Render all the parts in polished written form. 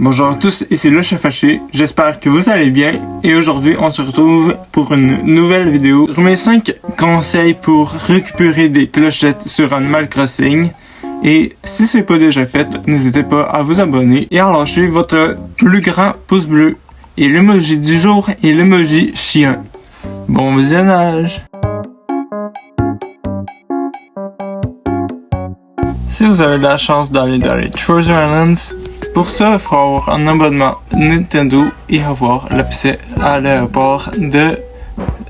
Bonjour à tous, ici le Chef Haché, j'espère que vous allez bien et aujourd'hui on se retrouve pour une nouvelle vidéo sur mes 5 conseils pour récupérer des clochettes sur Animal Crossing. Et si c'est pas déjà fait, n'hésitez pas à vous abonner et à lâcher votre plus grand pouce bleu. Et l'emoji du jour est l'emoji chien. Bon visionnage! Si vous avez la chance d'aller dans les Treasure Islands, pour ça, il faut avoir un abonnement Nintendo et avoir l'accès à l'aéroport de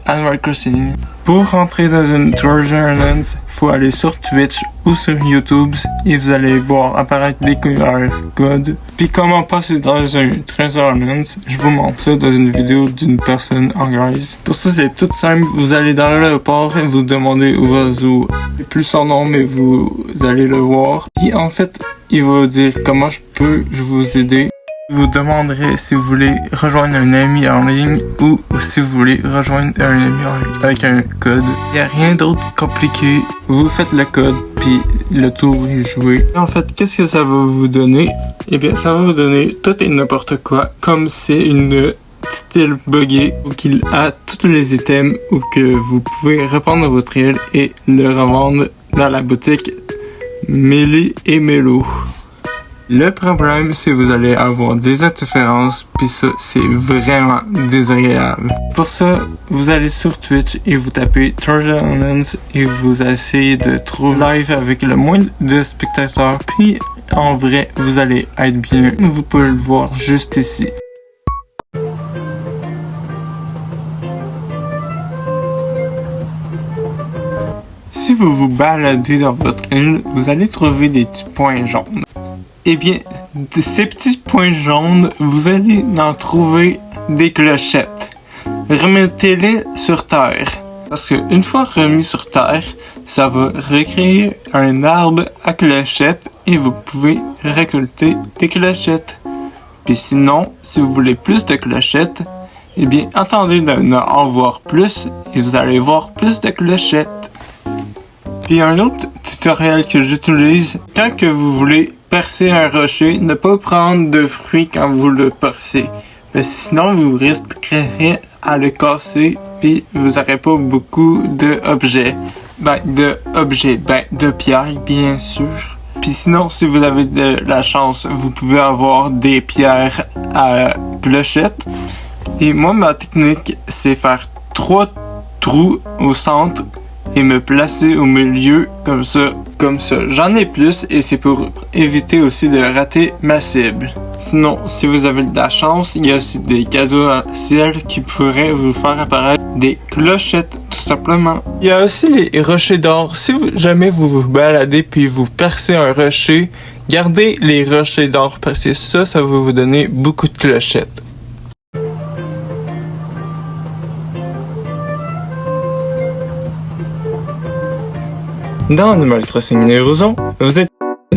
Animal Crossing. Pour rentrer dans une Treasure Islands, il faut aller sur Twitch ou sur YouTube et vous allez voir apparaître des QR codes. Puis comment passer dans un Treasure Islands, je vous montre ça dans une vidéo d'une personne anglaise. Pour ça, c'est tout simple. Vous allez dans l'aéroport et vous demandez au oiseau plus son nom, mais vous allez le voir. Puis en fait, il va vous dire comment je peux vous aider. Vous demanderez si vous voulez rejoindre un ami en ligne ou si vous voulez rejoindre un ami en ligne avec un code. Il n'y a rien d'autre compliqué. Vous faites le code puis le tour est joué. En fait, qu'est-ce que ça va vous donner? Eh bien, ça va vous donner tout et n'importe quoi. Comme c'est une petite île buggée ou qu'il a tous les items ou que vous pouvez reprendre votre île et le revendre dans la boutique Méli et Mélo. Le problème, c'est que vous allez avoir des interférences, puis ça, c'est vraiment désagréable. Pour ça, vous allez sur Twitch et vous tapez Treasure Islands et vous essayez de trouver live avec le moins de spectateurs, puis en vrai, vous allez être bien. Vous pouvez le voir juste ici. Si vous vous baladez dans votre île, vous allez trouver des petits points jaunes. Eh bien, de ces petits points jaunes, vous allez en trouver des clochettes. Remettez-les sur terre. Parce qu'une fois remis sur terre, ça va recréer un arbre à clochettes et vous pouvez récolter des clochettes. Puis sinon, si vous voulez plus de clochettes, eh bien, attendez d'en voir plus et vous allez voir plus de clochettes. Puis un autre tutoriel que j'utilise, quand que vous voulez percer un rocher, ne pas prendre de fruits quand vous le percez. Parce que sinon, vous risquerez à le casser, puis vous n'aurez pas beaucoup d'objets. De pierres, bien sûr. Puis sinon, si vous avez de la chance, vous pouvez avoir des pierres à clochettes. Et moi, ma technique, c'est faire 3 trous au centre et me placer au milieu comme ça. J'en ai plus et c'est pour éviter aussi de rater ma cible. Sinon, si vous avez de la chance, il y a aussi des cadeaux à ciel qui pourraient vous faire apparaître des clochettes, tout simplement. Il y a aussi les rochers d'or. Si jamais vous vous baladez puis vous percez un rocher, gardez les rochers d'or parce que ça va vous donner beaucoup de clochettes. Dans Animal Crossing Néroson, vous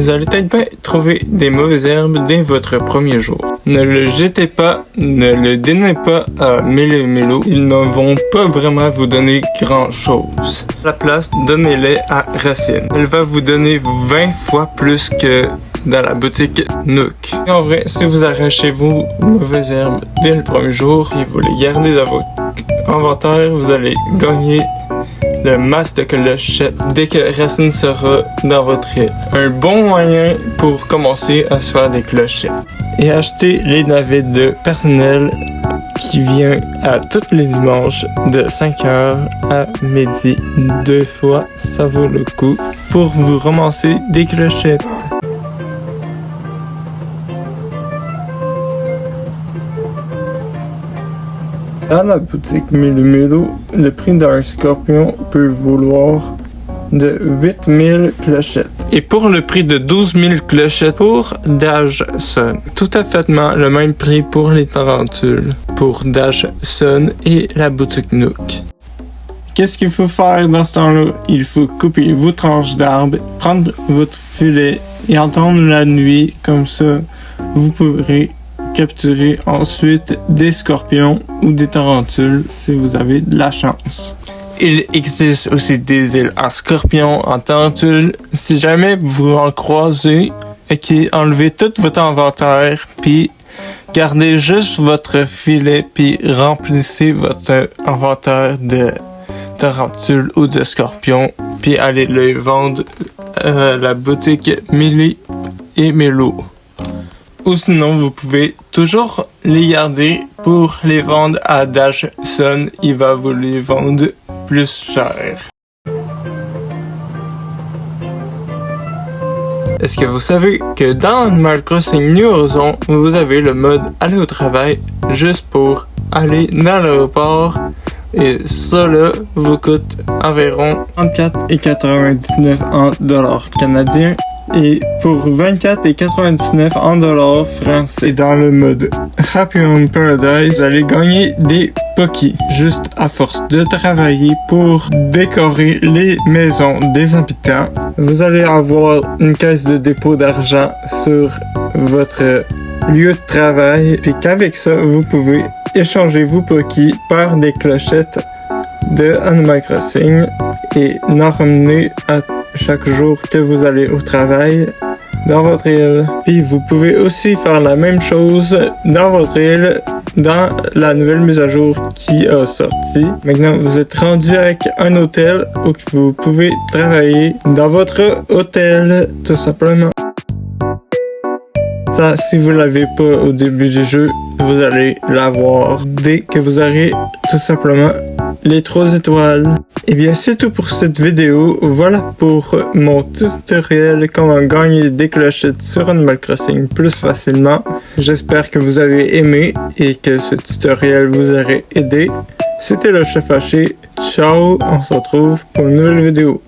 allez peut-être bien trouver des mauvaises herbes dès votre premier jour. Ne le jetez pas, ne le donnez pas à Méli et Mélo, ils ne vont pas vraiment vous donner grand chose. À la place, donnez-les à Racine. Elle va vous donner 20 fois plus que dans la boutique Nook. Et en vrai, si vous arrachez vos mauvaises herbes dès le premier jour et vous les gardez dans votre inventaire, vous allez gagner le masse de clochettes dès que Racine sera dans votre île. Un bon moyen pour commencer à se faire des clochettes. Et acheter les navettes de personnel qui vient à tous les dimanches de 5h à midi. 2 fois, ça vaut le coup pour vous ramasser des clochettes. Dans la boutique Méli Mélo, le prix d'un scorpion peut valoir de 8000 clochettes. Et pour le prix de 12 000 clochettes pour Dachshund. Tout à fait le même prix pour les tarentules, pour Dachshund et la boutique Nook. Qu'est-ce qu'il faut faire dans ce temps-là? Il faut couper vos tranches d'arbres, prendre votre filet et attendre la nuit. Comme ça, vous pourrez capturer ensuite des scorpions ou des tarentules si vous avez de la chance. Il existe aussi des îles à scorpions, en tarentules. Si jamais vous en croisez, enlevez tout votre inventaire puis Gardez juste votre filet puis remplissez votre inventaire de tarentules ou de scorpions puis allez les vendre à la boutique Millie et Melo. Ou sinon, vous pouvez toujours les garder pour les vendre à Dachshund. Il va vous les vendre plus cher. Est-ce que vous savez que dans Animal Crossing New Horizons, vous avez le mode aller au travail juste pour aller dans l'aéroport et ça là vous coûte environ 34,99 en dollars canadiens. Et pour 24,99 en dollars français dans le mode Happy Home Paradise, vous allez gagner des Poki. Juste à force de travailler pour décorer les maisons des habitants, vous allez avoir une caisse de dépôt d'argent sur votre lieu de travail. Puis qu'avec ça, vous pouvez échanger vos Poki par des clochettes de Animal Crossing et n'en ramener à chaque jour que vous allez au travail dans votre île. Puis vous pouvez aussi faire la même chose dans votre île dans la nouvelle mise à jour qui a sorti. Maintenant, vous êtes rendu avec un hôtel où vous pouvez travailler dans votre hôtel tout simplement. Ça, si vous l'avez pas au début du jeu, vous allez l'avoir dès que vous aurez tout simplement les 3 étoiles. Et bien, c'est tout pour cette vidéo. Voilà pour mon tutoriel comment gagner des clochettes sur Animal Crossing plus facilement. J'espère que vous avez aimé et que ce tutoriel vous aurait aidé. C'était le Chef Haché. Ciao, on se retrouve pour une nouvelle vidéo.